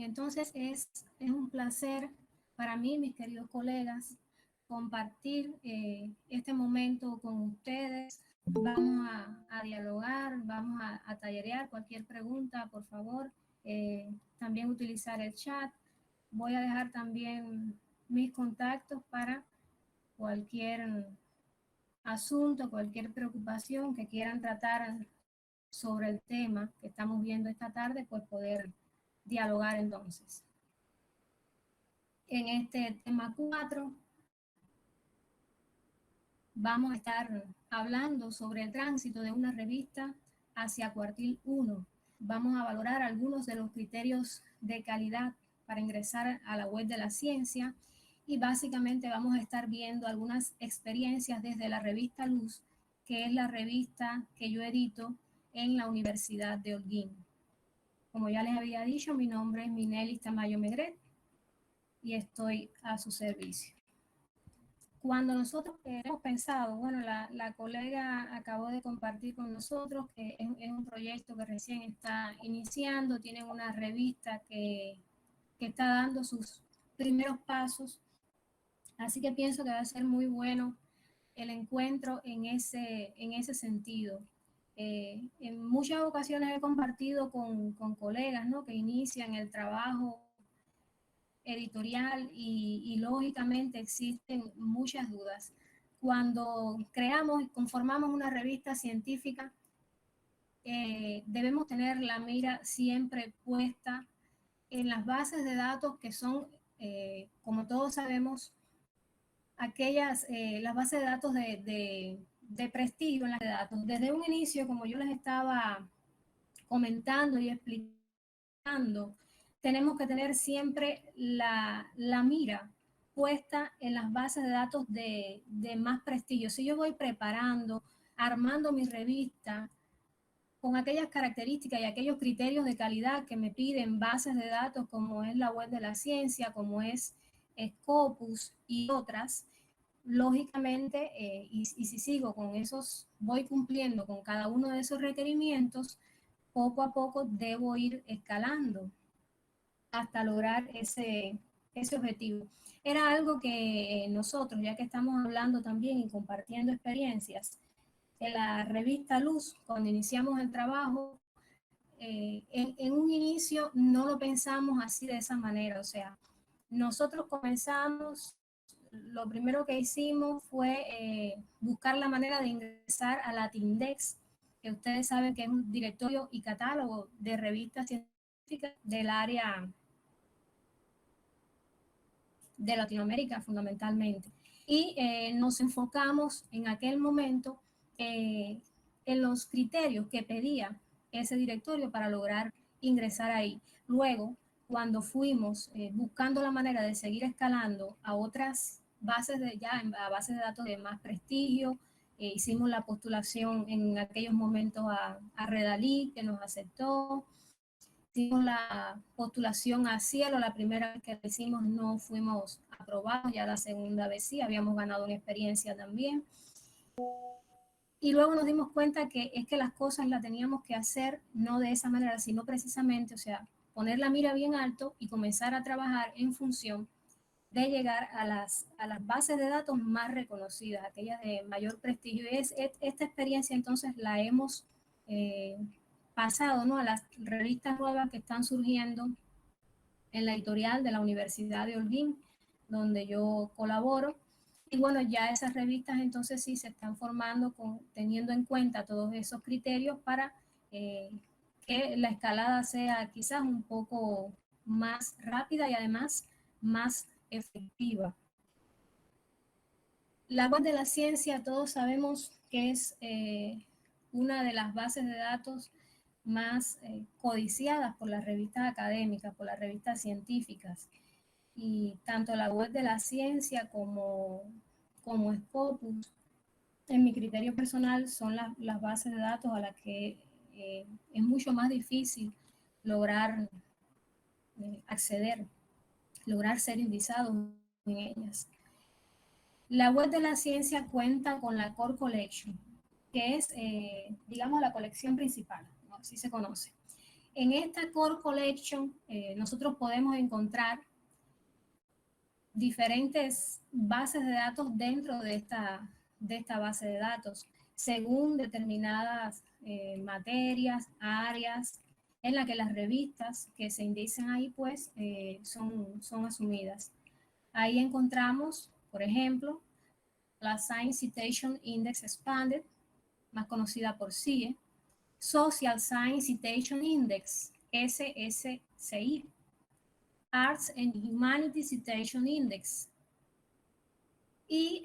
Entonces es un placer para mí, mis queridos colegas, compartir este momento con ustedes. Vamos a dialogar, vamos a tallerear cualquier pregunta, por favor. También utilizar el chat. Voy a dejar también mis contactos para cualquier asunto, cualquier preocupación que quieran tratar sobre el tema que estamos viendo esta tarde, pues poder dialogar entonces. En este tema 4 vamos a estar hablando sobre el tránsito de una revista hacia cuartil 1. Vamos a valorar algunos de los criterios de calidad para ingresar a la web de la ciencia y básicamente vamos a estar viendo algunas experiencias desde la revista Luz, que es la revista que yo edito en la Universidad de Holguín. Como ya les había dicho, mi nombre es Minelis Tamayo Megret y estoy a su servicio. Cuando nosotros hemos pensado, bueno, la colega acabó de compartir con nosotros que es un proyecto que recién está iniciando, tienen una revista que está dando sus primeros pasos, así que pienso que va a ser muy bueno el encuentro en ese sentido. En muchas ocasiones he compartido con colegas, ¿no?, que inician el trabajo editorial y lógicamente existen muchas dudas. Cuando creamos y conformamos una revista científica, debemos tener la mira siempre puesta en las bases de datos que son, como todos sabemos, las bases de datos de prestigio en las de datos. Desde un inicio, como yo les estaba comentando y explicando, tenemos que tener siempre la mira puesta en las bases de datos de más prestigio. Si yo voy preparando, armando mi revista con aquellas características y aquellos criterios de calidad que me piden bases de datos como es la web de la ciencia, como es Scopus y otras, lógicamente, y si sigo con esos, voy cumpliendo con cada uno de esos requerimientos, poco a poco debo ir escalando hasta lograr ese objetivo. Era algo que nosotros, ya que estamos hablando también y compartiendo experiencias, en la revista Luz, cuando iniciamos el trabajo, en un inicio no lo pensamos así de esa manera, o sea, nosotros comenzamos, lo primero que hicimos fue buscar la manera de ingresar a Latindex, que ustedes saben que es un directorio y catálogo de revistas científicas del área de Latinoamérica fundamentalmente. Y nos enfocamos en aquel momento en los criterios que pedía ese directorio para lograr ingresar ahí. Luego, cuando fuimos buscando la manera de seguir escalando a otras bases a bases de datos de más prestigio, hicimos la postulación en aquellos momentos a Redalí, que nos aceptó. Hicimos la postulación a Cielo, la primera vez que la hicimos no fuimos aprobados, ya la segunda vez sí, habíamos ganado una experiencia también. Y luego nos dimos cuenta que es que las cosas las teníamos que hacer no de esa manera, sino precisamente, o sea, poner la mira bien alto y comenzar a trabajar en función de llegar a las bases de datos más reconocidas, aquellas de mayor prestigio. Y esta experiencia entonces la hemos pasado, ¿no?, a las revistas nuevas que están surgiendo en la editorial de la Universidad de Holguín, donde yo colaboro. Y bueno, ya esas revistas entonces sí se están formando teniendo en cuenta todos esos criterios para que la escalada sea quizás un poco más rápida y además más efectiva. La web de la ciencia, todos sabemos que es una de las bases de datos más codiciadas por las revistas académicas, por las revistas científicas. Y tanto la web de la ciencia como Scopus, en mi criterio personal, son las bases de datos a las que es mucho más difícil lograr acceder, lograr ser indizados en ellas. La web de la ciencia cuenta con la Core Collection, que es, digamos, la colección principal, ¿no?, así se conoce. En esta Core Collection nosotros podemos encontrar diferentes bases de datos dentro de esta base de datos, según determinadas materias, áreas, en las que las revistas que se indicen ahí, pues, son asumidas. Ahí encontramos, por ejemplo, la Science Citation Index Expanded, más conocida por CIE, Social Science Citation Index, SSCI, Arts and Humanities Citation Index, y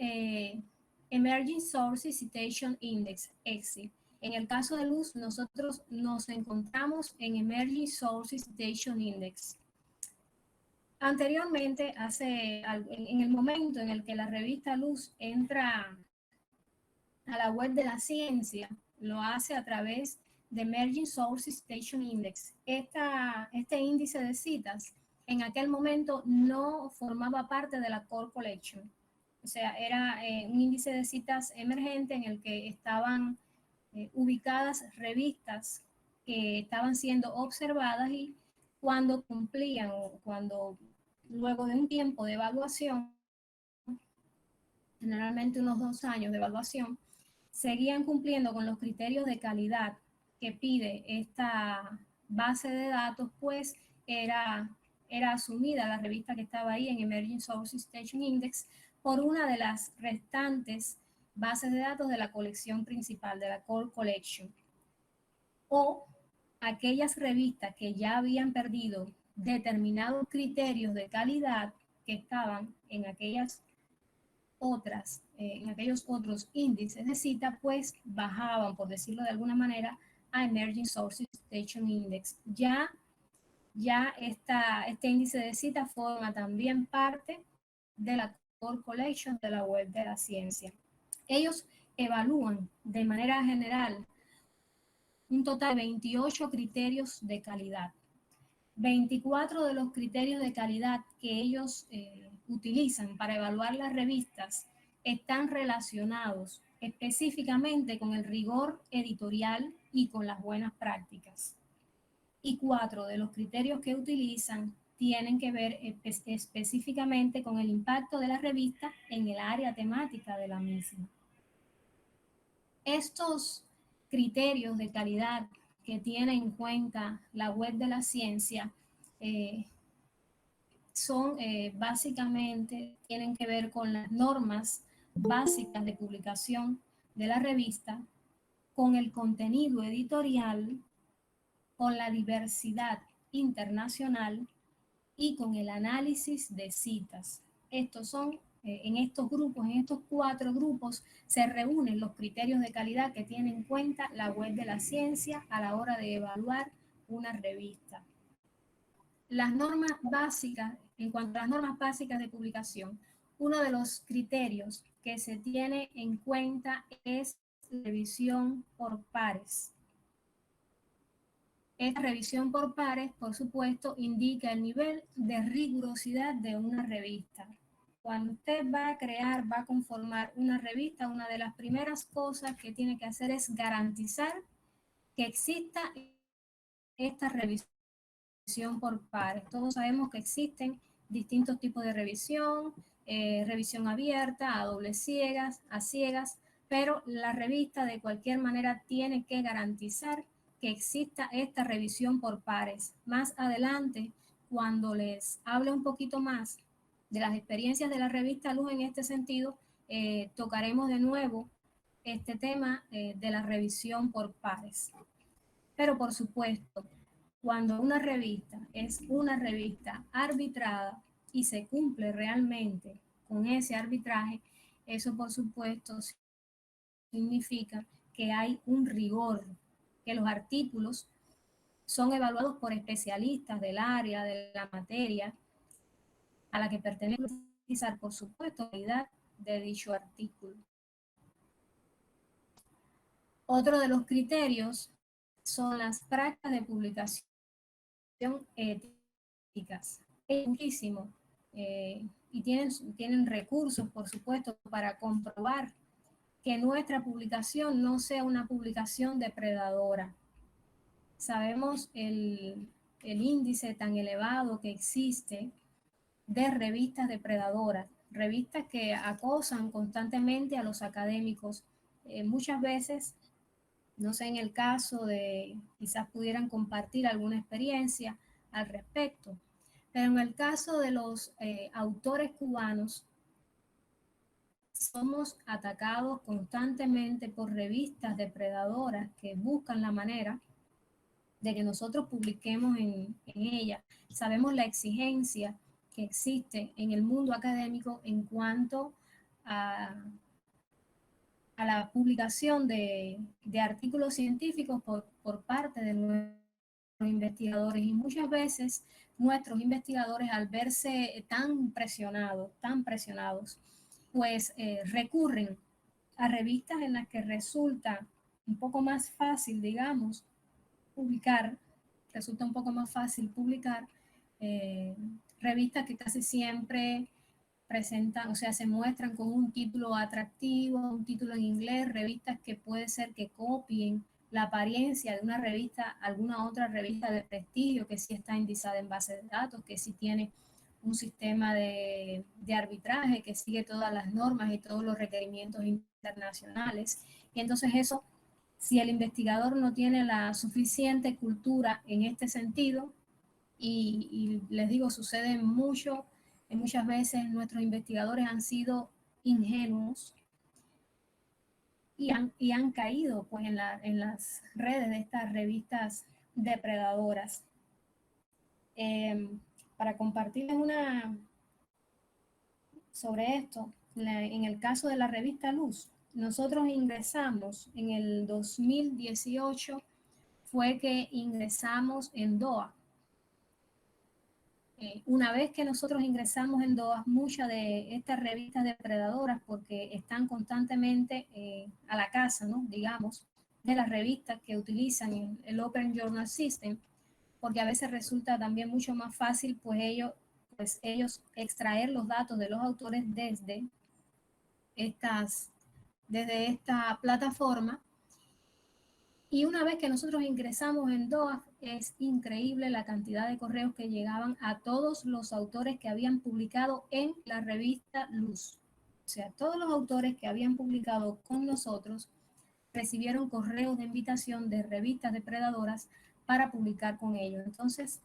Emerging Sources Citation Index, EXI. En el caso de Luz, nosotros nos encontramos en Emerging Sources Citation Index. Anteriormente, en el momento en el que la revista Luz entra a la web de la ciencia, lo hace a través de Emerging Sources Citation Index. Este índice de citas en aquel momento no formaba parte de la Core Collection. O sea, era un índice de citas emergente en el que estaban ubicadas revistas que estaban siendo observadas, y cuando cumplían o cuando luego de un tiempo de evaluación, generalmente unos 2 años de evaluación, seguían cumpliendo con los criterios de calidad que pide esta base de datos, pues era asumida la revista que estaba ahí en Emerging Sources Citation Index por una de las restantes bases de datos de la colección principal, de la Core Collection. O aquellas revistas que ya habían perdido determinados criterios de calidad que estaban en aquellas en aquellos otros índices de cita, pues bajaban, por decirlo de alguna manera, a Emerging Sources Citation Index. Este índice de cita forma también parte de la Core Collection de la web de la ciencia. Ellos evalúan de manera general un total de 28 criterios de calidad. 24 de los criterios de calidad que ellos utilizan para evaluar las revistas están relacionados específicamente con el rigor editorial y con las buenas prácticas. Y 4 de los criterios que utilizan tienen que ver específicamente con el impacto de la revista en el área temática de la misma. Estos criterios de calidad que tiene en cuenta la web de la ciencia básicamente tienen que ver con las normas básicas de publicación de la revista, con el contenido editorial, con la diversidad internacional y con el análisis de citas. Estos son, en estos 4 grupos, se reúnen los criterios de calidad que tiene en cuenta la web de la ciencia a la hora de evaluar una revista. Las normas básicas, en cuanto a las normas básicas de publicación, uno de los criterios que se tiene en cuenta es la revisión por pares. Esta revisión por pares, por supuesto, indica el nivel de rigurosidad de una revista. Cuando usted va a conformar una revista, una de las primeras cosas que tiene que hacer es garantizar que exista esta revisión por pares. Todos sabemos que existen distintos tipos de revisión, revisión abierta, a doble ciegas, a ciegas, pero la revista de cualquier manera tiene que garantizar que exista esta revisión por pares. Más adelante, cuando les hable un poquito más de las experiencias de la revista Luz en este sentido, tocaremos de nuevo este tema de la revisión por pares. Pero por supuesto, cuando una revista es una revista arbitrada y se cumple realmente con ese arbitraje, eso por supuesto significa que hay un rigor, que los artículos son evaluados por especialistas del área, de la materia a la que pertenece, por supuesto, la calidad de dicho artículo. Otro de los criterios son las prácticas de publicación éticas. Es muchísimo y tienen recursos, por supuesto, para comprobar que nuestra publicación no sea una publicación depredadora. sabemos el índice tan elevado que existe de revistas depredadoras, revistas que acosan constantemente a los académicos. Muchas veces, no sé, en el caso de, quizás pudieran compartir alguna experiencia al respecto, pero en el caso de los autores cubanos, somos atacados constantemente por revistas depredadoras que buscan la manera de que nosotros publiquemos en ella. Sabemos la exigencia que existe en el mundo académico en cuanto a, a la publicación de artículos científicos por parte de nuestros investigadores, y muchas veces nuestros investigadores, al verse tan presionados, pues recurren a revistas en las que resulta un poco más fácil, digamos, publicar, revistas que casi siempre presentan, o sea, se muestran con un título atractivo, un título en inglés, revistas que puede ser que copien la apariencia de una revista, alguna otra revista de prestigio que sí está indexada en base de datos, que sí tiene un sistema de arbitraje, que sigue todas las normas y todos los requerimientos internacionales. Y entonces eso, si el investigador no tiene la suficiente cultura en este sentido, y les digo, sucede mucho, muchas veces nuestros investigadores han sido ingenuos y han caído pues en las redes de estas revistas depredadoras. Para compartirles una sobre esto, en el caso de la revista Luz, nosotros ingresamos en el 2018, fue que ingresamos en DOA. Una vez que nosotros ingresamos en DOA, muchas de estas revistas depredadoras, porque están constantemente a la caza, ¿no? Digamos, de las revistas que utilizan el Open Journal System, porque a veces resulta también mucho más fácil, pues ellos extraer los datos de los autores desde esta plataforma. Y una vez que nosotros ingresamos en DOA, es increíble la cantidad de correos que llegaban a todos los autores que habían publicado en la revista Luz. O sea, todos los autores que habían publicado con nosotros recibieron correos de invitación de revistas depredadoras para publicar con ellos. Entonces,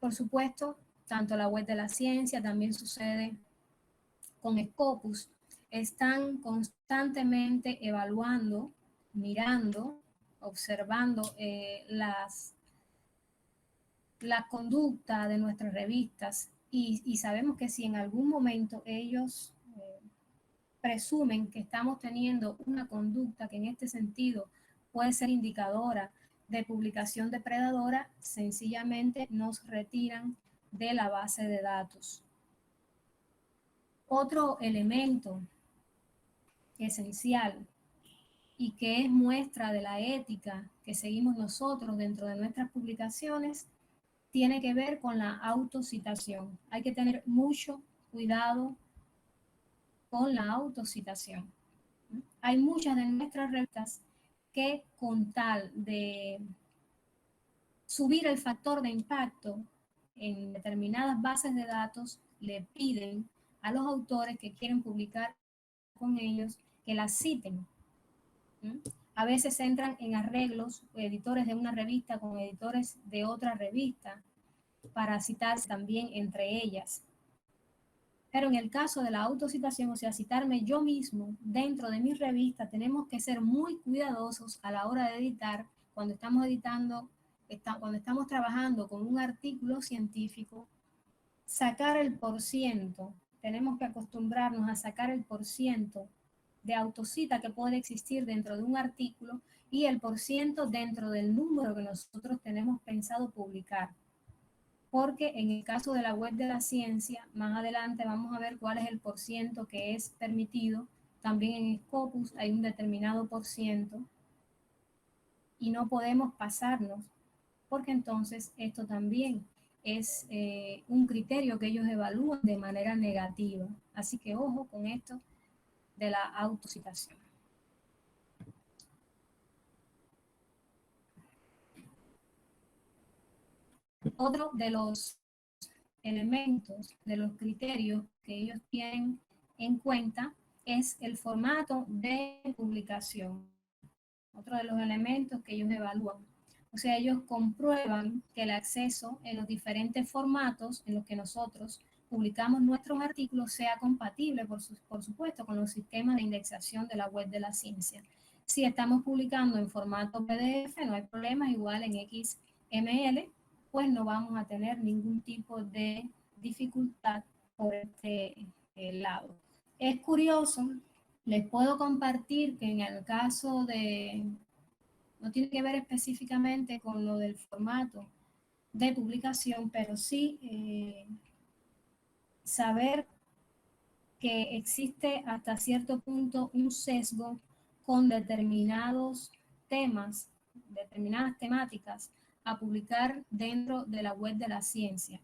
por supuesto, tanto la web de la ciencia, también sucede con Scopus, están constantemente evaluando, mirando, observando la conducta de nuestras revistas, y sabemos que si en algún momento ellos presumen que estamos teniendo una conducta que en este sentido puede ser indicadora de publicación depredadora, sencillamente nos retiran de la base de datos. Otro elemento esencial y que es muestra de la ética que seguimos nosotros dentro de nuestras publicaciones tiene que ver con la autocitación. Hay que tener mucho cuidado con la autocitación. Hay muchas de nuestras revistas que, con tal de subir el factor de impacto en determinadas bases de datos, le piden a los autores que quieren publicar con ellos que las citen. A veces entran en arreglos editores de una revista con editores de otra revista para citarse también entre ellas. Pero en el caso de la autocitación, o sea, citarme yo mismo dentro de mi revista, tenemos que ser muy cuidadosos a la hora de editar, cuando estamos editando, cuando estamos trabajando con un artículo científico, sacar el porciento. Tenemos que acostumbrarnos a sacar el porciento de autocita que puede existir dentro de un artículo y el porciento dentro del número que nosotros tenemos pensado publicar. Porque en el caso de la web de la ciencia, más adelante vamos a ver cuál es el porciento que es permitido. También en Scopus hay un determinado porciento y no podemos pasarnos, porque entonces esto también es un criterio que ellos evalúan de manera negativa. Así que ojo con esto de la autocitación. Otro de los elementos, de los criterios que ellos tienen en cuenta es el formato de publicación. Otro de los elementos que ellos evalúan. O sea, ellos comprueban que el acceso en los diferentes formatos en los que nosotros publicamos nuestros artículos sea compatible, por supuesto, con los sistemas de indexación de la web de la ciencia. Si estamos publicando en formato PDF, no hay problema, igual en XML, pues no vamos a tener ningún tipo de dificultad por este lado. Es curioso, les puedo compartir que en el caso de, no tiene que ver específicamente con lo del formato de publicación, pero sí saber que existe hasta cierto punto un sesgo con determinados temas, determinadas temáticas a publicar dentro de la web de la ciencia.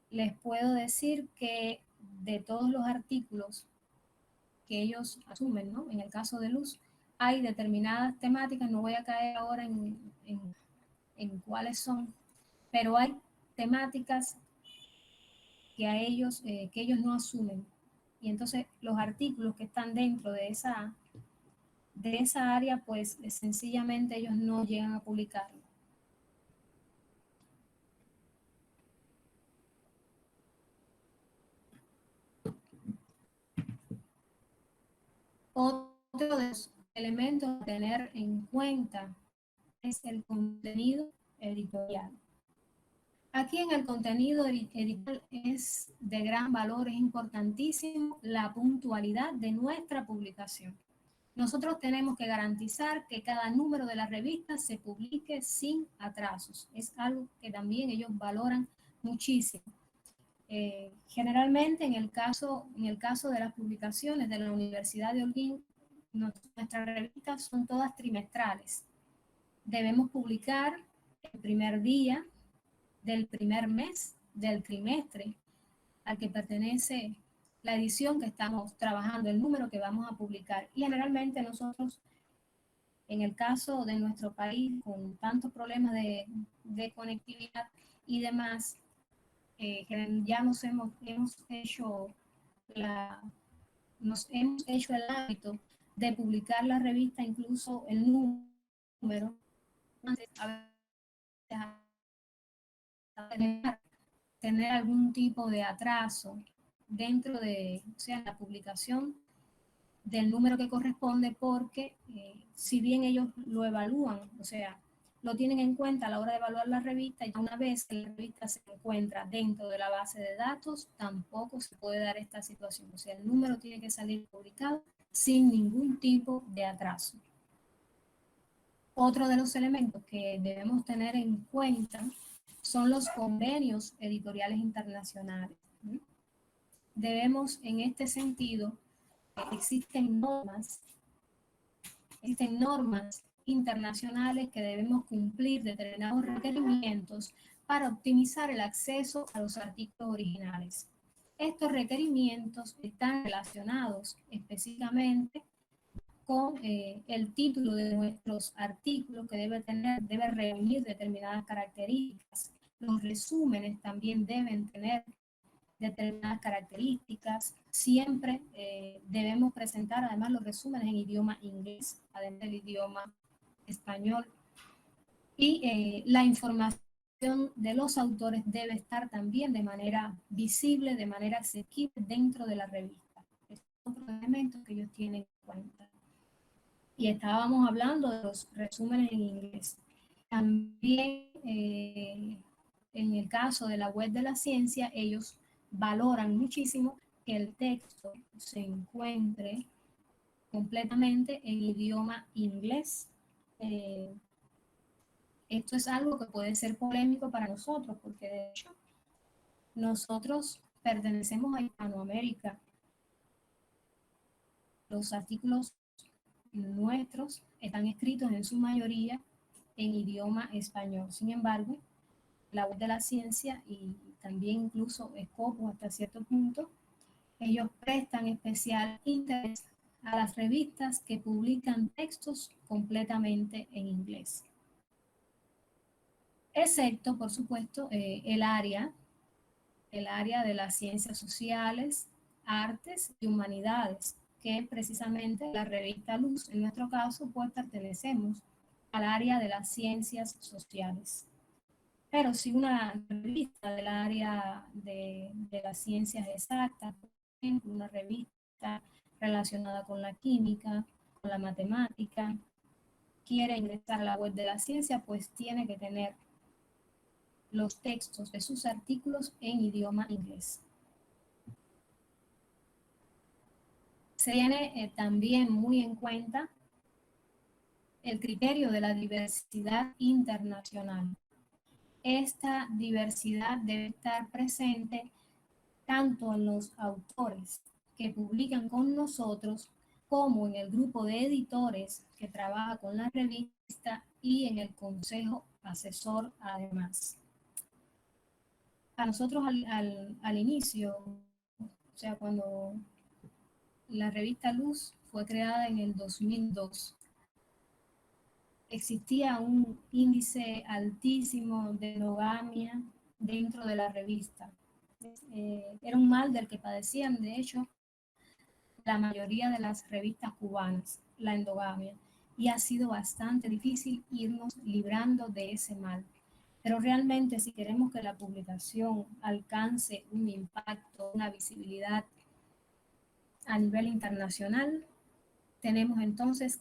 Les puedo decir que de todos los artículos que ellos asumen, ¿no? En el caso de Luz, hay determinadas temáticas, no voy a caer ahora en cuáles son, pero hay temáticas que ellos no asumen. Y entonces los artículos que están dentro de esa área, pues sencillamente ellos no llegan a publicarlo. Otro de los elementos a tener en cuenta es el contenido editorial. Aquí en el contenido editorial es de gran valor, es importantísimo la puntualidad de nuestra publicación. Nosotros tenemos que garantizar que cada número de la revista se publique sin atrasos. Es algo que también ellos valoran muchísimo. Generalmente en el caso de las publicaciones de la Universidad de Holguín, nuestras revistas son todas trimestrales. Debemos publicar el primer día del primer mes del trimestre al que pertenece la edición que estamos trabajando, el número que vamos a publicar. Y generalmente nosotros, en el caso de nuestro país, con tantos problemas de conectividad y demás, ya nos hemos hecho el hábito de publicar la revista, incluso el número, antes a tener algún tipo de atraso dentro de, o sea, la publicación del número que corresponde, porque si bien ellos lo evalúan, o sea, lo tienen en cuenta a la hora de evaluar la revista, y una vez que la revista se encuentra dentro de la base de datos, tampoco se puede dar esta situación. O sea, el número tiene que salir publicado sin ningún tipo de atraso. Otro de los elementos que debemos tener en cuenta son los convenios editoriales internacionales. Debemos, en este sentido, existen normas internacionales que debemos cumplir determinados requerimientos para optimizar el acceso a los artículos originales. Estos requerimientos están relacionados específicamente con el título de nuestros artículos, que debe reunir determinadas características. Los resúmenes también deben tener determinadas características. Siempre debemos presentar además los resúmenes en idioma inglés, además del idioma español. Y la información de los autores debe estar también de manera visible, de manera asequible dentro de la revista. Es otro elemento que ellos tienen en cuenta. Y estábamos hablando de los resúmenes en inglés. También en el caso de la web de la ciencia, ellos valoran muchísimo que el texto se encuentre completamente en idioma inglés. Esto es algo que puede ser polémico para nosotros, porque de hecho nosotros pertenecemos a Hispanoamérica. Los artículos nuestros están escritos en su mayoría en idioma español. Sin embargo, la web de la ciencia y también incluso Scopus hasta cierto punto, ellos prestan especial interés a las revistas que publican textos completamente en inglés. excepto, por supuesto, el área de las ciencias sociales, artes y humanidades, que precisamente la revista Luz, en nuestro caso, pues pertenecemos al área de las ciencias sociales. Pero si una revista del área de las ciencias exactas, por ejemplo, una revista relacionada con la química, con la matemática, quiere ingresar a la web de la ciencia, pues tiene que tener los textos de sus artículos en idioma inglés. Se tiene también muy en cuenta el criterio de la diversidad internacional. Esta diversidad debe estar presente tanto en los autores que publican con nosotros como en el grupo de editores que trabaja con la revista y en el consejo asesor además. A nosotros al inicio, o sea, cuando la revista Luz fue creada en el 2002, existía un índice altísimo de endogamia dentro de la revista. Era un mal del que padecían, de hecho, la mayoría de las revistas cubanas, la endogamia, y ha sido bastante difícil irnos librando de ese mal. Pero realmente si queremos que la publicación alcance un impacto, una visibilidad a nivel internacional, tenemos entonces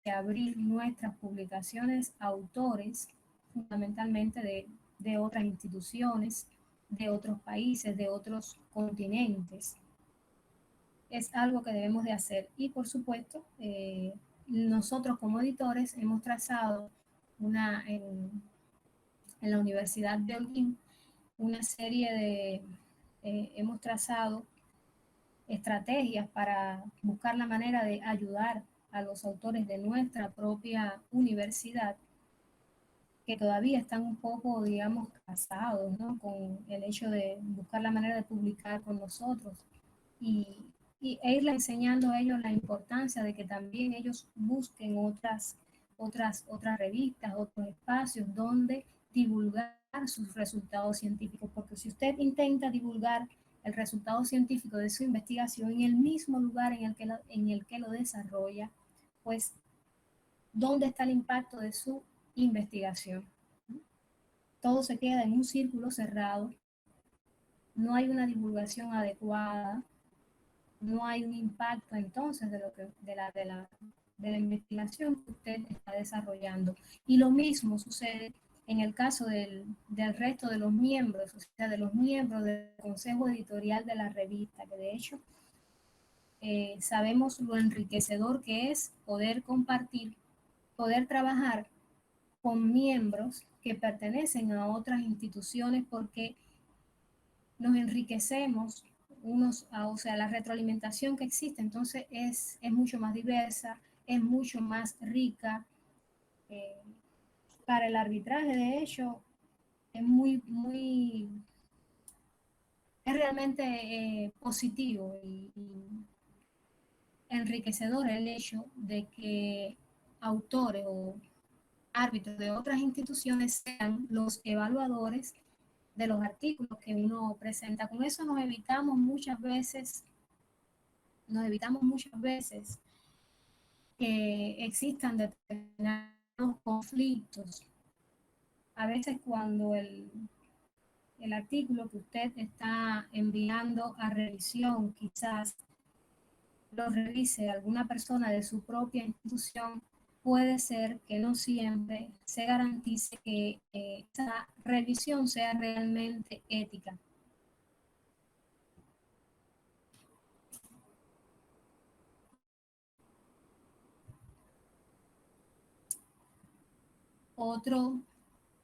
que abrir nuestras publicaciones a autores, fundamentalmente de otras instituciones, de otros países, de otros continentes. Es algo que debemos de hacer. Y por supuesto, nosotros como editores hemos trazado en la Universidad de Holguín una serie hemos trazado estrategias para buscar la manera de ayudar a los autores de nuestra propia universidad que todavía están un poco, digamos, casados, ¿no? Con el hecho de buscar la manera de publicar con nosotros e irle enseñando a ellos la importancia de que también ellos busquen otras revistas, otros espacios donde divulgar sus resultados científicos, porque si usted intenta divulgar el resultado científico de su investigación en el mismo lugar en el que lo desarrolla, pues, ¿dónde está el impacto de su investigación? Todo se queda en un círculo cerrado, no hay una divulgación adecuada, no hay un impacto entonces de la investigación que usted está desarrollando. Y lo mismo sucede en el caso del resto de los miembros, o sea, de los miembros del consejo editorial de la revista, que de hecho sabemos lo enriquecedor que es poder compartir, poder trabajar con miembros que pertenecen a otras instituciones porque nos enriquecemos o sea, la retroalimentación que existe entonces es mucho más diversa, es mucho más rica. Eh, para el arbitraje, de hecho, es es realmente positivo y enriquecedor el hecho de que autores o árbitros de otras instituciones sean los evaluadores de los artículos que uno presenta. Con eso nos evitamos muchas veces que existan determinados conflictos. A veces cuando el artículo que usted está enviando a revisión quizás lo revise alguna persona de su propia institución, puede ser que no siempre se garantice que esa revisión sea realmente ética. Otro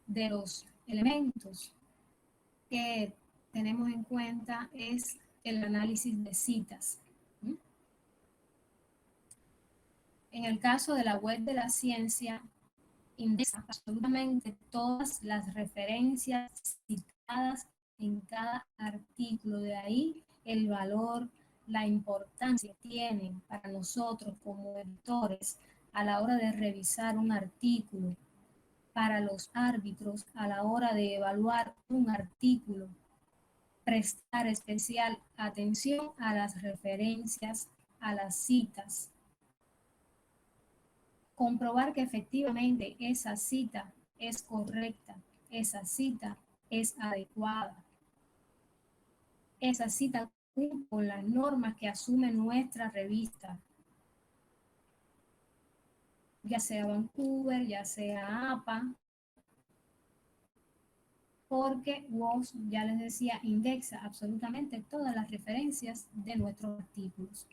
de los elementos que tenemos en cuenta es el análisis de citas. En el caso de la web de la ciencia, indexa absolutamente todas las referencias citadas en cada artículo. De ahí el valor, la importancia que tienen para nosotros como editores a la hora de revisar un artículo. para los árbitros a la hora de evaluar un artículo, prestar especial atención a las referencias, a las citas, comprobar que efectivamente esa cita es correcta, esa cita es adecuada, esa cita cumple con las normas que asume nuestra revista, ya sea Vancouver, ya sea APA, porque WOS, ya les decía, indexa absolutamente todas las referencias de nuestros artículos.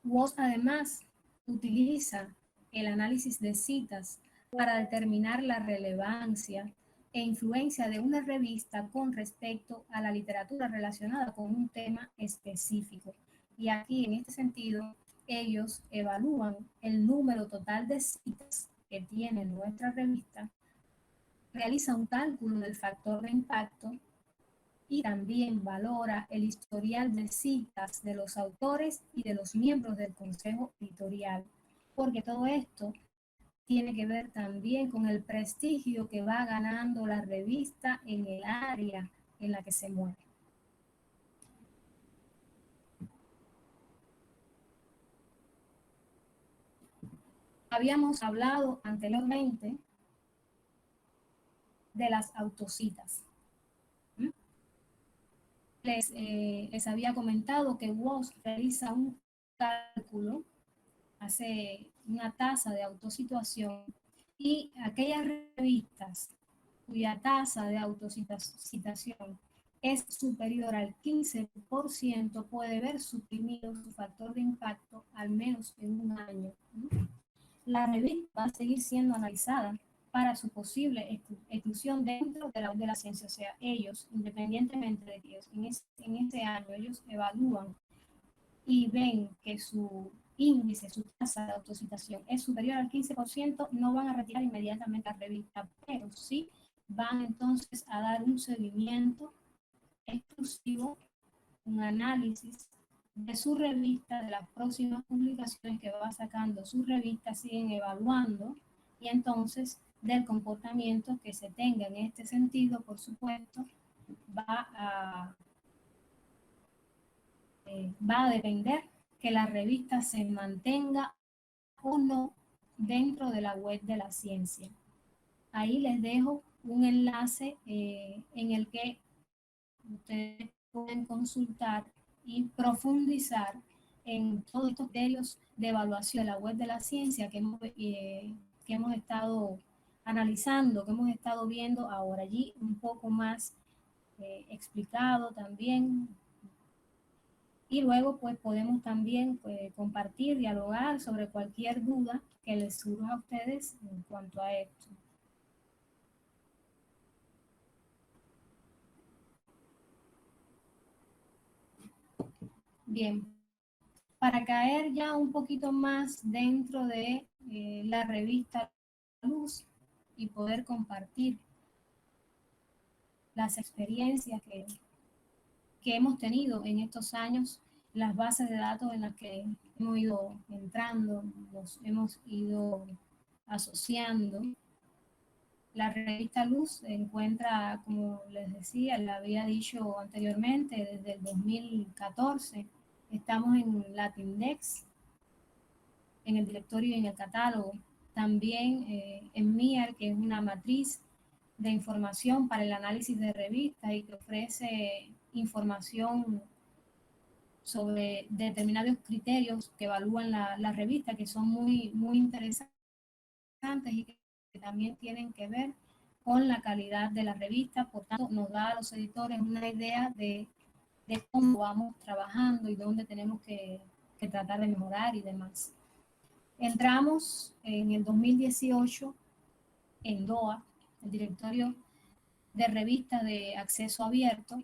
WOS además utiliza el análisis de citas para determinar la relevancia e influencia de una revista con respecto a la literatura relacionada con un tema específico. Y aquí, en este sentido, ellos evalúan el número total de citas que tiene nuestra revista, realiza un cálculo del factor de impacto y también valora el historial de citas de los autores y de los miembros del consejo editorial, porque todo esto tiene que ver también con el prestigio que va ganando la revista en el área en la que se mueve. Habíamos hablado anteriormente de las autocitas. Les había comentado que WOS realiza un cálculo, hace una tasa de autosituación, y aquellas revistas cuya tasa de autocitación es superior al 15% puede ver suprimido su factor de impacto al menos en un año. La revista va a seguir siendo analizada para su posible exclusión dentro de la ciencia. O sea, ellos, independientemente de que en ese año ellos evalúan y ven que su índice, su tasa de autocitación es superior al 15%, no van a retirar inmediatamente la revista, pero sí van entonces a dar un seguimiento exclusivo, un análisis de su revista, de las próximas publicaciones que va sacando su revista, siguen evaluando, y entonces del comportamiento que se tenga en este sentido, por supuesto, va a depender que la revista se mantenga o no dentro de la web de la ciencia. Ahí les dejo un enlace en el que ustedes pueden consultar y profundizar en todos estos criterios de evaluación de la web de la ciencia que hemos estado analizando, que hemos estado viendo ahora. Allí un poco más explicado también. Y luego pues podemos también compartir, dialogar sobre cualquier duda que les surja a ustedes en cuanto a esto. Bien, para caer ya un poquito más dentro de la revista Luz y poder compartir las experiencias que hemos tenido en estos años, las bases de datos en las que hemos ido entrando, nos hemos ido asociando. La revista Luz se encuentra, como les decía, le había dicho anteriormente, desde el 2014. Estamos en Latindex, en el directorio y en el catálogo. También en MIAR, que es una matriz de información para el análisis de revistas y que ofrece información sobre determinados criterios que evalúan la revista, que son muy, muy interesantes y que también tienen que ver con la calidad de la revista. Por tanto, nos da a los editores una idea de cómo vamos trabajando y dónde tenemos que tratar de mejorar y demás. Entramos en el 2018 en DOA, el directorio de revistas de acceso abierto,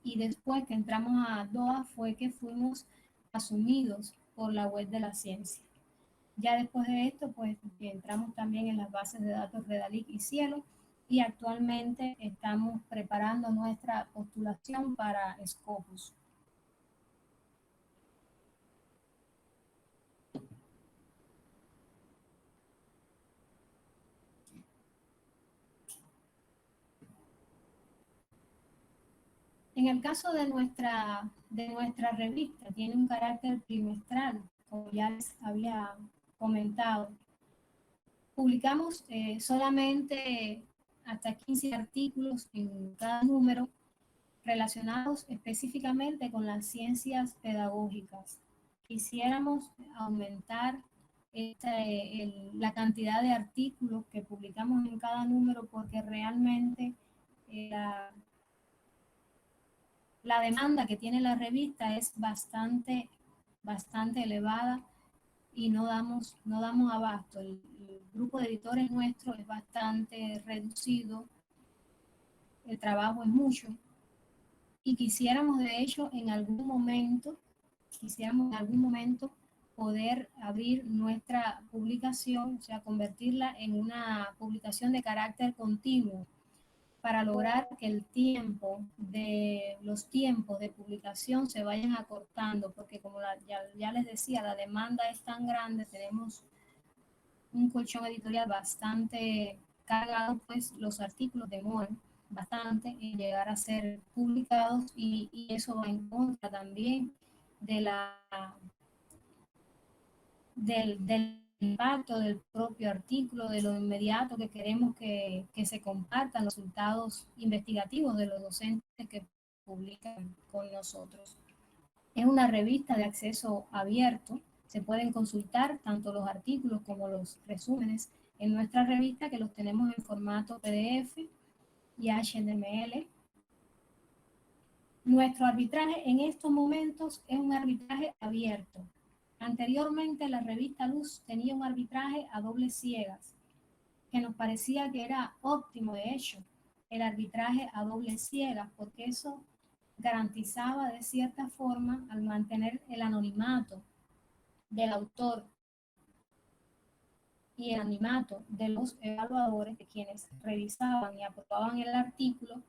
y después que entramos a DOA fue que fuimos asumidos por la web de la ciencia. Ya después de esto, pues entramos también en las bases de datos Redalic y Cielo, y actualmente estamos preparando nuestra postulación para Scopus. En el caso de nuestra revista, tiene un carácter trimestral, como ya les había comentado. Publicamos solamente hasta 15 artículos en cada número relacionados específicamente con las ciencias pedagógicas. Quisiéramos aumentar la cantidad de artículos que publicamos en cada número porque realmente la demanda que tiene la revista es bastante elevada y no damos abasto. El grupo de editores nuestro es bastante reducido, el trabajo es mucho y quisiéramos de hecho en algún momento poder abrir nuestra publicación, o sea, convertirla en una publicación de carácter continuo para lograr que los tiempos de publicación se vayan acortando, porque como ya les decía, la demanda es tan grande, tenemos un colchón editorial bastante cargado, pues los artículos demoran bastante en llegar a ser publicados y eso va en contra también de del impacto del propio artículo, de lo inmediato que queremos que se compartan los resultados investigativos de los docentes que publican con nosotros. Es una revista de acceso abierto, se pueden consultar tanto los artículos como los resúmenes en nuestra revista, que los tenemos en formato PDF y HTML. Nuestro arbitraje en estos momentos es un arbitraje abierto. Anteriormente la revista Luz tenía un arbitraje a dobles ciegas, que nos parecía que era óptimo, de hecho, el arbitraje a dobles ciegas, porque eso garantizaba de cierta forma, al mantener el anonimato del autor y el anonimato de los evaluadores, de quienes revisaban y aprobaban el artículo,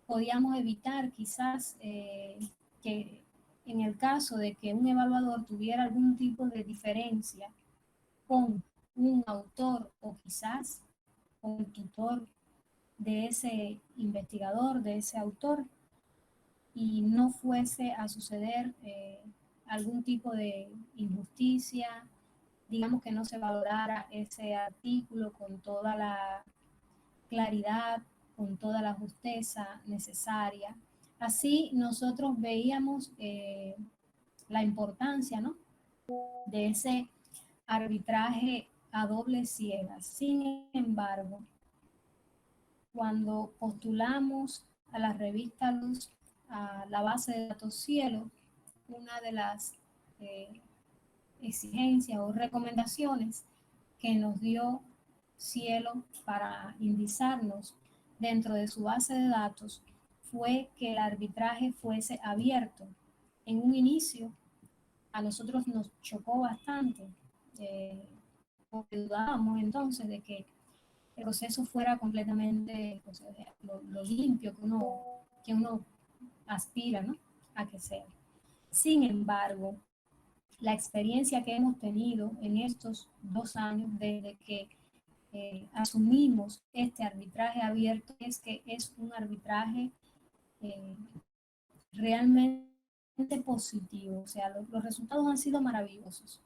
podíamos evitar quizás que en el caso de que un evaluador tuviera algún tipo de diferencia con un autor o quizás con el tutor de ese investigador, de ese autor, y no fuese a suceder algún tipo de injusticia, digamos que no se valorara ese artículo con toda la claridad, con toda la justeza necesaria. Así nosotros veíamos la importancia, ¿no?, de ese arbitraje a doble ciegas. Sin embargo, cuando postulamos a la revista Luz, a la base de datos Cielo, una de las exigencias o recomendaciones que nos dio Cielo para indizarnos dentro de su base de datos fue que el arbitraje fuese abierto. En un inicio, a nosotros nos chocó bastante, porque dudábamos entonces de que el proceso fuera completamente, o sea, lo limpio que uno aspira, ¿no?, a que sea. Sin embargo, la experiencia que hemos tenido en estos 2 años desde que asumimos este arbitraje abierto es que es un arbitraje realmente positivo, o sea, los resultados han sido maravillosos.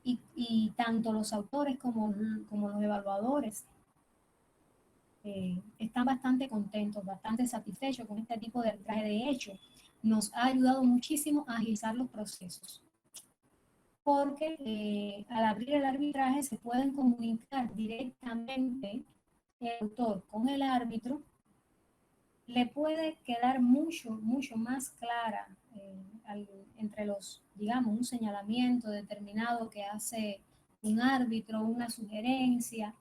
Y tanto los autores como los evaluadores están bastante contentos, bastante satisfechos con este tipo de arbitraje. De hecho, nos ha ayudado muchísimo a agilizar los procesos, porque al abrir el arbitraje se pueden comunicar directamente el autor con el árbitro, le puede quedar mucho más clara entre los, digamos, un señalamiento determinado que hace un árbitro, una sugerencia,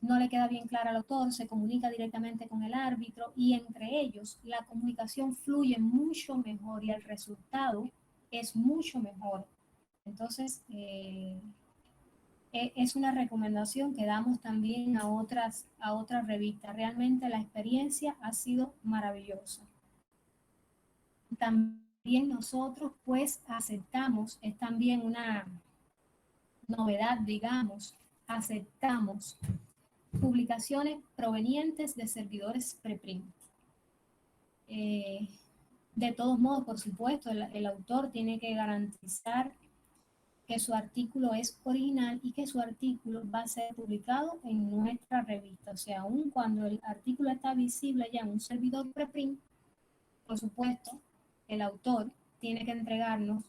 no le queda bien clara al autor, se comunica directamente con el árbitro y entre ellos la comunicación fluye mucho mejor y el resultado es mucho mejor. Entonces, es una recomendación que damos también a otras revistas. Realmente la experiencia ha sido maravillosa. También nosotros pues aceptamos, es también una novedad, digamos, aceptamos publicaciones provenientes de servidores preprint. De todos modos, por supuesto, el autor tiene que garantizar que su artículo es original y que su artículo va a ser publicado en nuestra revista. O sea, aun cuando el artículo está visible ya en un servidor preprint, por supuesto, el autor tiene que entregarnos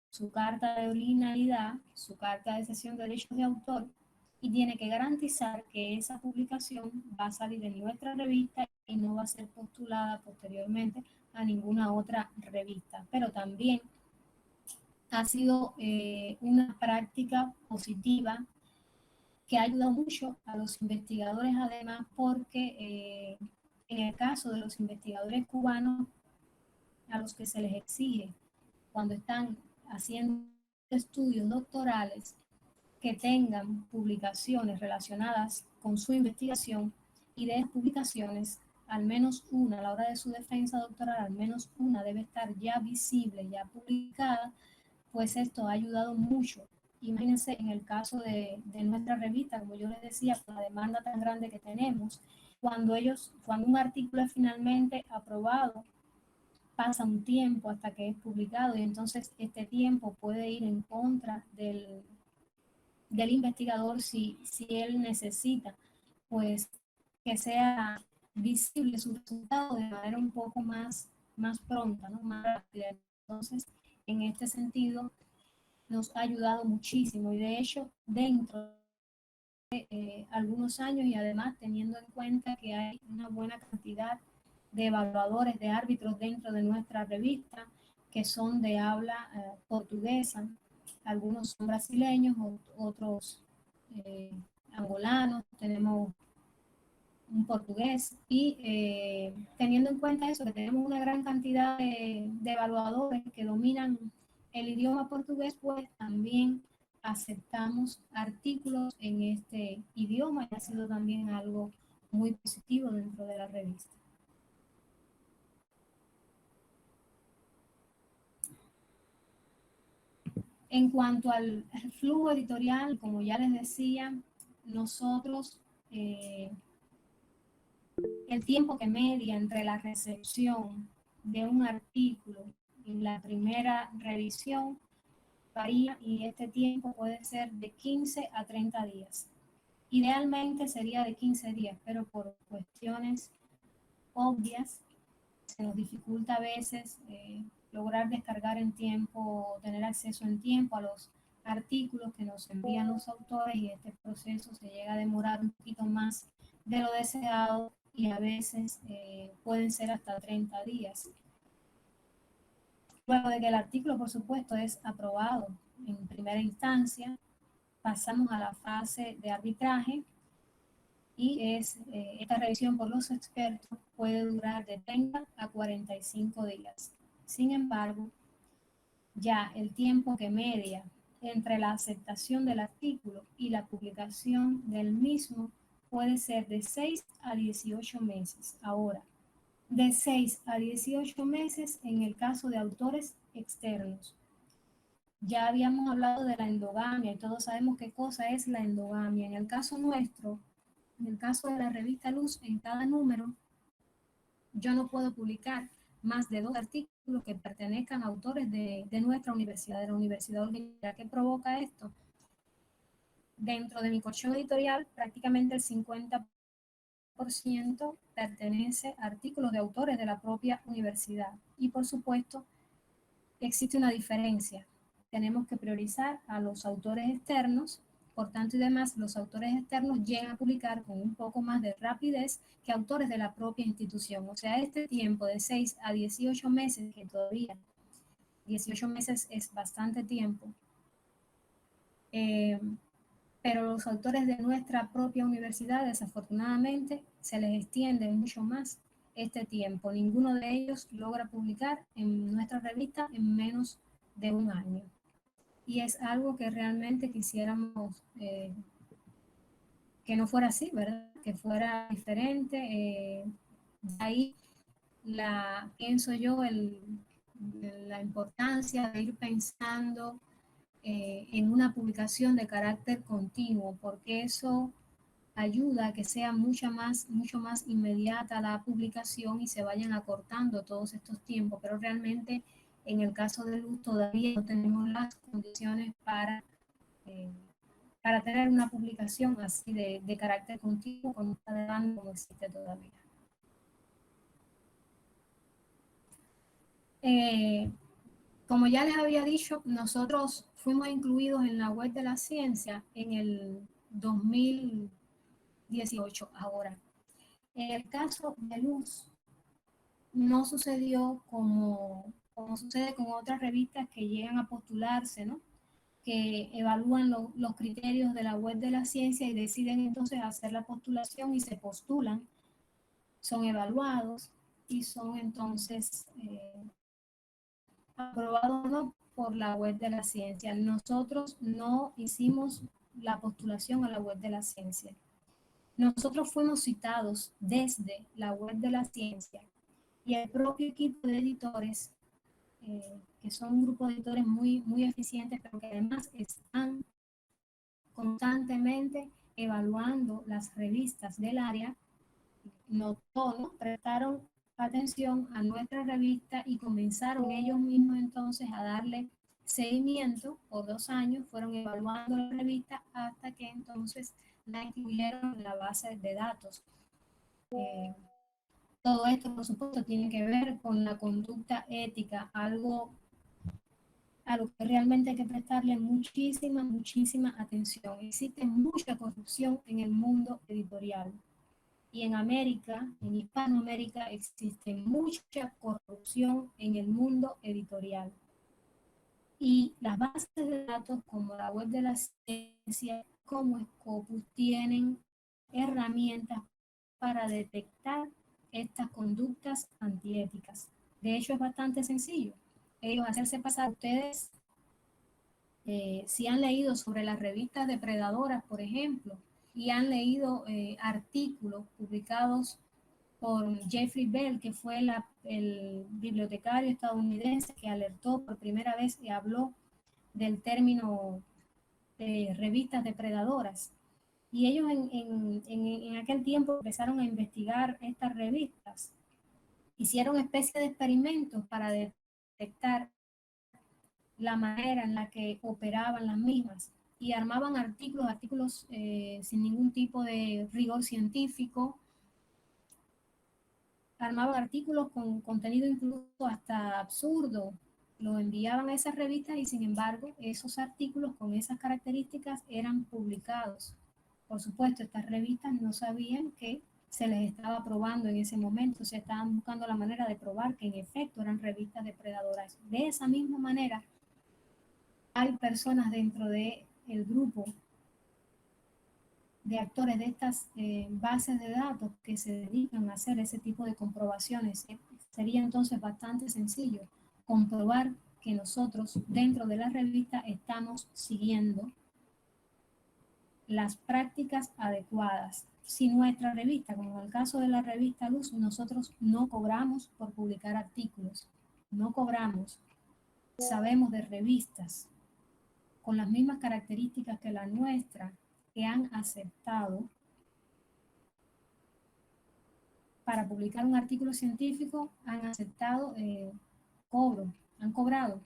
su carta de originalidad, su carta de cesión de derechos de autor y tiene que garantizar que esa publicación va a salir en nuestra revista y no va a ser postulada posteriormente a ninguna otra revista. Pero también ha sido una práctica positiva que ha ayudado mucho a los investigadores, además porque en el caso de los investigadores cubanos a los que se les exige cuando están haciendo estudios doctorales que tengan publicaciones relacionadas con su investigación y de esas publicaciones, al menos una a la hora de su defensa doctoral, al menos una debe estar ya visible, ya publicada, pues esto ha ayudado mucho. Imagínense en el caso de nuestra revista, como yo les decía, con la demanda tan grande que tenemos, cuando un artículo es finalmente aprobado, pasa un tiempo hasta que es publicado y entonces este tiempo puede ir en contra del investigador si él necesita pues que sea visible su resultado de manera un poco más pronta, ¿no? Más rápida. Entonces, en este sentido, nos ha ayudado muchísimo y de hecho, dentro de algunos años y además teniendo en cuenta que hay una buena cantidad de evaluadores, de árbitros dentro de nuestra revista que son de habla portuguesa, algunos son brasileños, otros angolanos, tenemos un portugués y teniendo en cuenta eso, que tenemos una gran cantidad de evaluadores que dominan el idioma portugués, pues también aceptamos artículos en este idioma y ha sido también algo muy positivo dentro de la revista. En cuanto al flujo editorial, como ya les decía, nosotros el tiempo que media entre la recepción de un artículo y la primera revisión varía y este tiempo puede ser de 15 a 30 días. Idealmente sería de 15 días, pero por cuestiones obvias se nos dificulta a veces lograr descargar en tiempo, tener acceso en tiempo a los artículos que nos envían los autores y este proceso se llega a demorar un poquito más de lo deseado y a veces pueden ser hasta 30 días. Luego de que el artículo, por supuesto, es aprobado en primera instancia, pasamos a la fase de arbitraje y esta revisión por los expertos puede durar de 30 a 45 días. Sin embargo, ya el tiempo que media entre la aceptación del artículo y la publicación del mismo puede ser de 6 a 18 meses. Ahora, de 6 a 18 meses en el caso de autores externos. Ya habíamos hablado de la endogamia y todos sabemos qué cosa es la endogamia. En el caso nuestro, en el caso de la revista Luz, en cada número, yo no puedo publicar más de 2 artículos que pertenezcan a autores de nuestra universidad, de la Universidad Olguera. ¿Qué provoca esto? Dentro de mi colchón editorial, prácticamente el 50% pertenece a artículos de autores de la propia universidad. Y por supuesto, existe una diferencia. Tenemos que priorizar a los autores externos, por tanto y demás, los autores externos llegan a publicar con un poco más de rapidez que autores de la propia institución. O sea, este tiempo de 6 a 18 meses, que todavía 18 meses es bastante tiempo, pero los autores de nuestra propia universidad, desafortunadamente, se les extiende mucho más este tiempo. Ninguno de ellos logra publicar en nuestra revista en menos de un año. Y es algo que realmente quisiéramos que no fuera así, ¿verdad? Que fuera diferente. De ahí pienso yo la importancia de ir pensando en una publicación de carácter continuo, porque eso ayuda a que sea mucho más inmediata la publicación y se vayan acortando todos estos tiempos, pero realmente en el caso de luz todavía no tenemos las condiciones eh, para tener una publicación así de carácter continuo con esta demanda como existe todavía. Como ya les había dicho, nosotros fuimos incluidos en la web de la ciencia en el 2018 ahora. En el caso de Luz, no sucedió como sucede con otras revistas que llegan a postularse, ¿no? Que evalúan los criterios de la web de la ciencia y deciden entonces hacer la postulación y se postulan, son evaluados y son entonces aprobados, ¿no?, por la web de la ciencia. Nosotros no hicimos la postulación a la web de la ciencia. Nosotros fuimos citados desde la web de la ciencia y el propio equipo de editores, que son un grupo de editores muy eficientes, pero que además están constantemente evaluando las revistas del área, notó, ¿no?, prestaron atención a nuestra revista y comenzaron ellos mismos entonces a darle seguimiento por 2 años, fueron evaluando la revista hasta que entonces la incluyeron en la base de datos. Todo esto, por supuesto, tiene que ver con la conducta ética, algo a lo que realmente hay que prestarle muchísima atención. Existe mucha corrupción en el mundo editorial. Y en América, en Hispanoamérica, existe mucha corrupción en el mundo editorial. Y las bases de datos como la web de la ciencia, como Scopus, tienen herramientas para detectar estas conductas antiéticas. De hecho, es bastante sencillo. Ellos hacerse pasar, ustedes, si han leído sobre las revistas depredadoras, por ejemplo, y han leído artículos publicados por Jeffrey Bell, que fue el bibliotecario estadounidense que alertó por primera vez y habló del término de revistas depredadoras. Y ellos en aquel tiempo empezaron a investigar estas revistas. Hicieron especie de experimentos para detectar la manera en la que operaban las mismas y armaban artículos sin ningún tipo de rigor científico, armaban artículos con contenido incluso hasta absurdo, lo enviaban a esas revistas y sin embargo esos artículos con esas características eran publicados. Por supuesto, estas revistas no sabían que se les estaba probando en ese momento, se estaban buscando la manera de probar que en efecto eran revistas depredadoras. De esa misma manera, hay personas dentro del grupo de actores de estas bases de datos que se dedican a hacer ese tipo de comprobaciones. Sería entonces bastante sencillo comprobar que nosotros dentro de la revista estamos siguiendo las prácticas adecuadas. Si nuestra revista, como en el caso de la revista Luz, nosotros no cobramos por publicar artículos, no cobramos. Sabemos de revistas con las mismas características que la nuestra, que han aceptado para publicar un artículo científico, han aceptado cobro, han cobrado.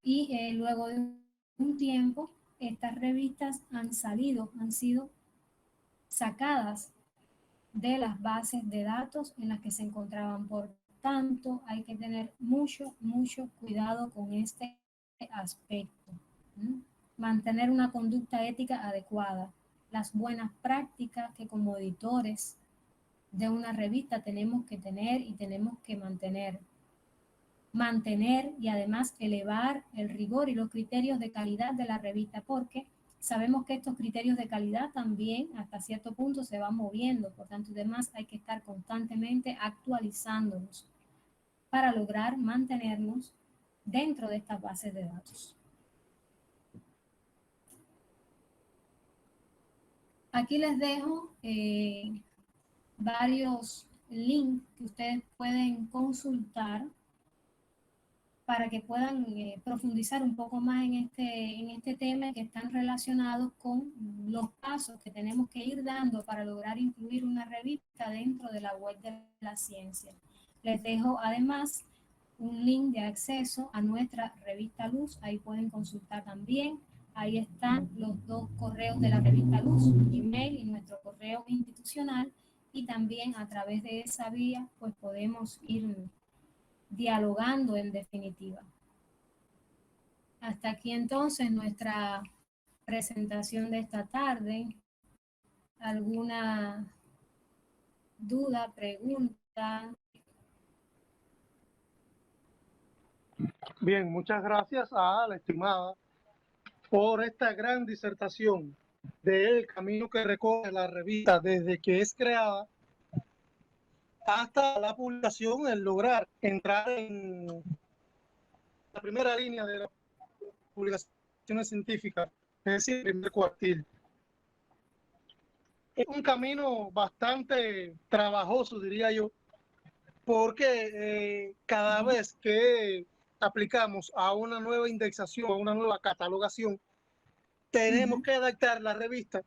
Y luego de un tiempo, estas revistas han sido sacadas de las bases de datos en las que se encontraban. Por tanto, hay que tener mucho cuidado con este aspecto. Mantener una conducta ética adecuada, las buenas prácticas que como editores de una revista tenemos que tener y tenemos que mantener y además elevar el rigor y los criterios de calidad de la revista, porque sabemos que estos criterios de calidad también hasta cierto punto se van moviendo, por tanto, además hay que estar constantemente actualizándonos para lograr mantenernos dentro de estas bases de datos. Aquí les dejo varios links que ustedes pueden consultar para que puedan profundizar un poco más en este tema, que están relacionados con los pasos que tenemos que ir dando para lograr incluir una revista dentro de la web de la ciencia. Les dejo además un link de acceso a nuestra revista Luz, ahí pueden consultar también. Ahí están los dos correos de la revista Luz, Gmail y nuestro correo institucional, y también a través de esa vía pues podemos ir dialogando en definitiva. Hasta aquí entonces nuestra presentación de esta tarde. ¿Alguna duda, pregunta? Bien, muchas gracias a la estimada por esta gran disertación del camino que recorre la revista desde que es creada hasta la publicación, el lograr entrar en la primera línea de las publicaciones científicas, es decir, el primer cuartil. Es un camino bastante trabajoso, diría yo, porque cada vez que aplicamos a una nueva indexación, a una nueva catalogación, tenemos que adaptar la revista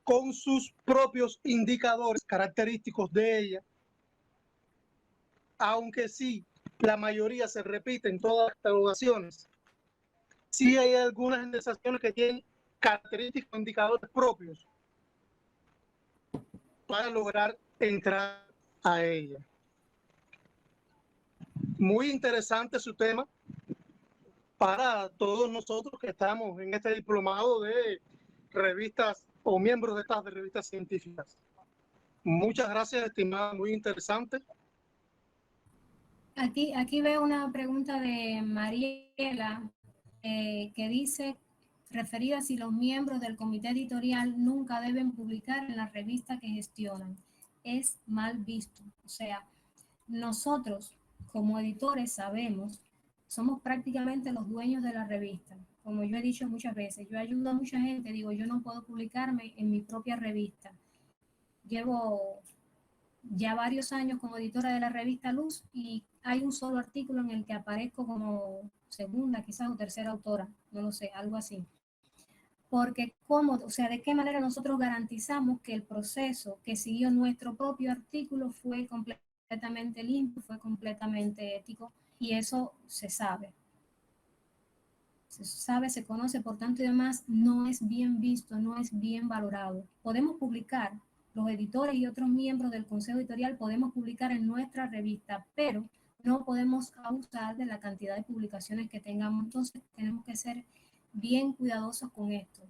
con sus propios indicadores característicos de ella, aunque sí, la mayoría se repite en todas las catalogaciones. Sí hay algunas indexaciones que tienen característicos indicadores propios para lograr entrar a ella. Muy interesante su tema para todos nosotros que estamos en este diplomado de revistas o miembros de estas revistas científicas. Muchas gracias, estimada, muy interesante. Aquí veo una pregunta de Mariela que dice, referida a si los miembros del comité editorial nunca deben publicar en la revista que gestionan. Es mal visto. O sea, nosotros como editores sabemos, somos prácticamente los dueños de la revista. Como yo he dicho muchas veces, yo ayudo a mucha gente, digo, yo no puedo publicarme en mi propia revista. Llevo ya varios años como editora de la revista Luz y hay un solo artículo en el que aparezco como segunda, quizás o tercera autora, no lo sé, algo así. Porque cómo, o sea, de qué manera nosotros garantizamos que el proceso que siguió nuestro propio artículo fue completamente limpio, fue completamente ético, y eso se sabe. Se sabe, se conoce, por tanto y demás, no es bien visto, no es bien valorado. Podemos publicar, los editores y otros miembros del consejo editorial podemos publicar en nuestra revista, pero no podemos abusar de la cantidad de publicaciones que tengamos. Entonces tenemos que ser bien cuidadosos con esto.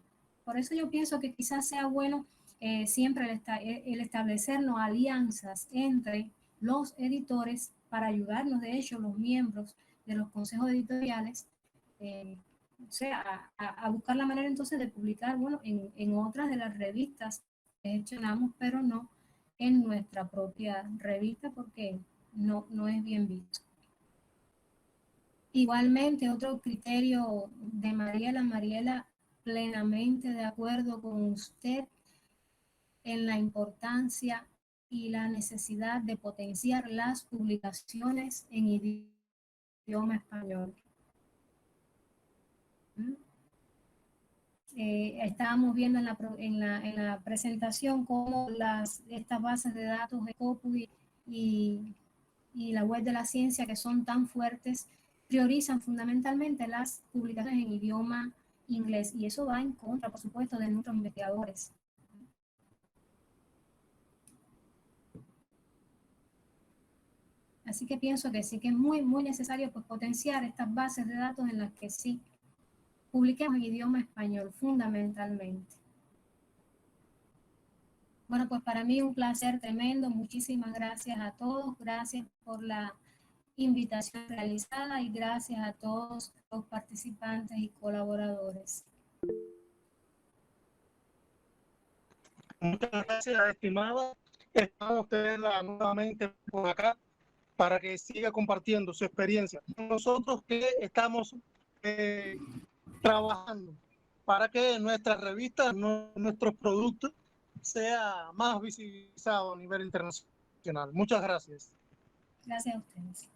Por eso yo pienso que quizás sea bueno siempre el establecernos alianzas entre los editores para ayudarnos, de hecho, los miembros de los consejos editoriales, o sea, a buscar la manera entonces de publicar, bueno, en otras de las revistas que gestionamos, pero no en nuestra propia revista porque no es bien visto. Igualmente, otro criterio de Mariela, plenamente de acuerdo con usted en la importancia y la necesidad de potenciar las publicaciones en idioma español. Estábamos viendo en la presentación cómo estas bases de datos de Scopus y la web de la ciencia, que son tan fuertes, priorizan fundamentalmente las publicaciones en idioma inglés, y eso va en contra, por supuesto, de nuestros investigadores. Así que pienso que sí que es muy, muy necesario pues, potenciar estas bases de datos en las que sí publiquemos en idioma español, fundamentalmente. Bueno, pues para mí un placer tremendo. Muchísimas gracias a todos. Gracias por la invitación realizada y gracias a todos los participantes y colaboradores. Muchas gracias, estimada. Estamos nuevamente por acá para que siga compartiendo su experiencia. Nosotros que estamos trabajando para que nuestra revista, nuestros productos, sea más visibilizado a nivel internacional. Muchas gracias. Gracias a ustedes.